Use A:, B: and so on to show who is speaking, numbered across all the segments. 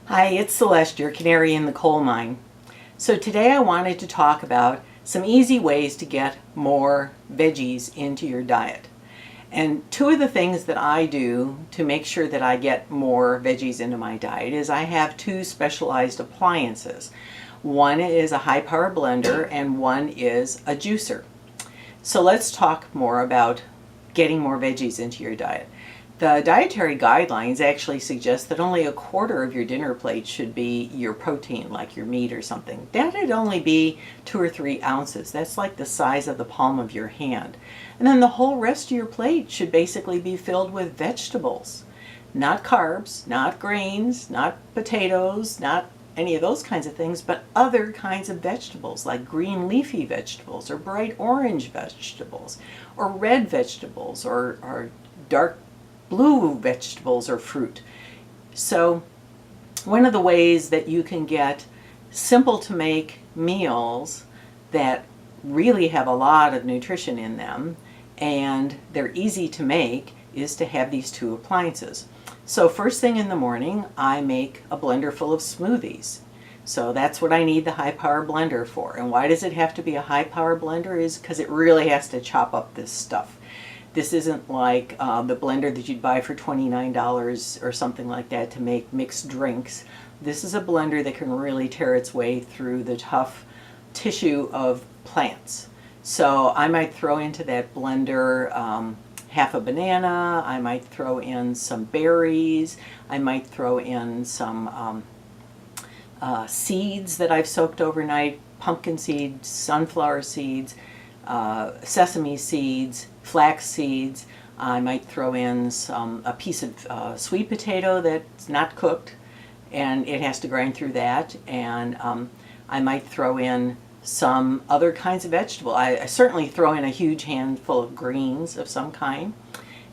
A: Hi, it's Celeste, your canary in the coal mine. So today I wanted to talk about some easy ways to get more veggies into your diet. And two of the things that I do to make sure that I get more veggies into my diet is I have two specialized appliances. One is a high power blender and one is a juicer. So let's talk more about getting more veggies into your diet. The dietary guidelines actually suggest that only a quarter of your dinner plate should be your protein, like your meat or something. That'd only be 2 or 3 ounces. That's like the size of the palm of your hand. And then the whole rest of your plate should basically be filled with vegetables. Not carbs, not grains, not potatoes, not any of those kinds of things, but other kinds of vegetables like green leafy vegetables or bright orange vegetables or red vegetables or dark blue vegetables or fruit. So one of the ways that you can get simple to make meals that really have a lot of nutrition in them and they're easy to make is to have these two appliances. So first thing in the morning, I make a blender full of smoothies. So that's what I need the high power blender for. And why does it have to be a high power blender? Is because it really has to chop up this stuff. This isn't like the blender that you'd buy for $29 or something like that to make mixed drinks. This is a blender that can really tear its way through the tough tissue of plants. So I might throw into that blender half a banana, I might throw in some berries, I might throw in some seeds that I've soaked overnight, pumpkin seeds, sunflower seeds, sesame seeds, flax seeds. I might throw in a piece of sweet potato that's not cooked and it has to grind through that, and I might throw in some other kinds of vegetable. I certainly throw in a huge handful of greens of some kind,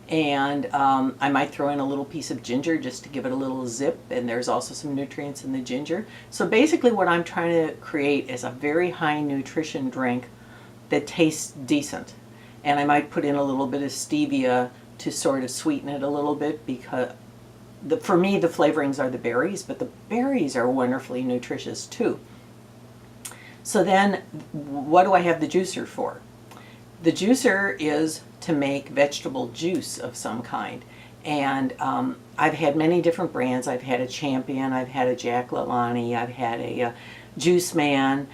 A: and I might throw in a little piece of ginger just to give it a little zip, and there's also some nutrients in the ginger. So basically what I'm trying to create is a very high nutrition drink that tastes decent. And I might put in a little bit of stevia to sort of sweeten it a little bit, because for me the flavorings are the berries, but the berries are wonderfully nutritious too. So then what do I have the juicer for? The juicer is to make vegetable juice of some kind. And I've had many different brands. I've had a Champion, I've had a Jack LaLanne, I've had a Juice Man.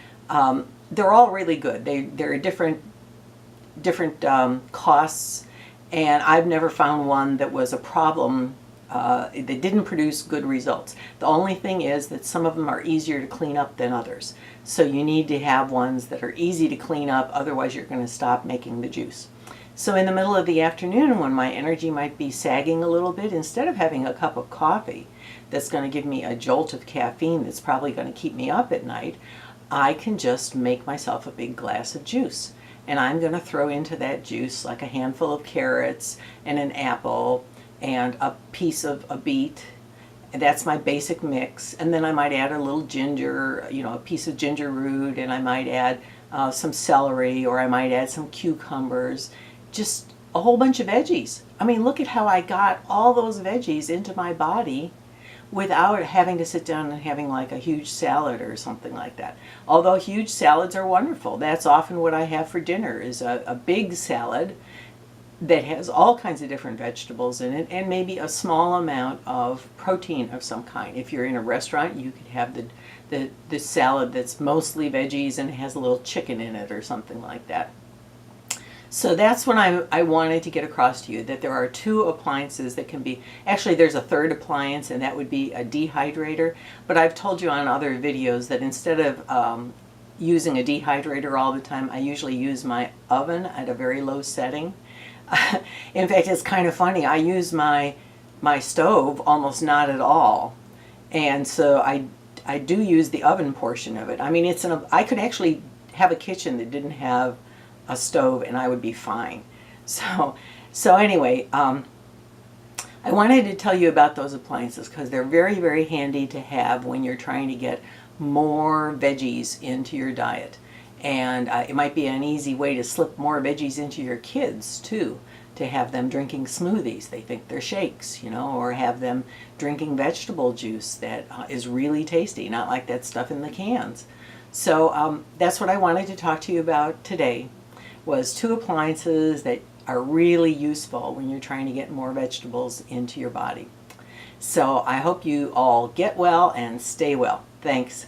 A: They're all really good. They're different costs, and I've never found one that was a problem. They didn't produce good results. The only thing is that some of them are easier to clean up than others. So you need to have ones that are easy to clean up, otherwise you're going to stop making the juice. So in the middle of the afternoon, when my energy might be sagging a little bit, instead of having a cup of coffee that's going to give me a jolt of caffeine that's probably going to keep me up at night, I can just make myself a big glass of juice. And I'm going to throw into that juice like a handful of carrots and an apple and a piece of a beet. And that's my basic mix. And then I might add a little ginger, a piece of ginger root, and I might add some celery, or I might add some cucumbers, just a whole bunch of veggies. I mean, look at how I got all those veggies into my body without having to sit down and having like a huge salad or something like that. Although huge salads are wonderful. That's often what I have for dinner, is a big salad that has all kinds of different vegetables in it and maybe a small amount of protein of some kind. If you're in a restaurant, you could have the salad that's mostly veggies and has a little chicken in it or something like that. So that's what I wanted to get across to you, that there are two appliances that can be, actually there's a third appliance, and that would be a dehydrator. But I've told you on other videos that instead of using a dehydrator all the time, I usually use my oven at a very low setting. In fact, it's kind of funny, I use my stove almost not at all. And so I do use the oven portion of it. I mean, I could actually have a kitchen that didn't have a stove and I would be fine. So anyway, I wanted to tell you about those appliances because they're very, very handy to have when you're trying to get more veggies into your diet. And it might be an easy way to slip more veggies into your kids too, to have them drinking smoothies. They think they're shakes, or have them drinking vegetable juice that is really tasty, not like that stuff in the cans. So that's what I wanted to talk to you about today, was 2 appliances that are really useful when you're trying to get more vegetables into your body. So I hope you all get well and stay well. Thanks.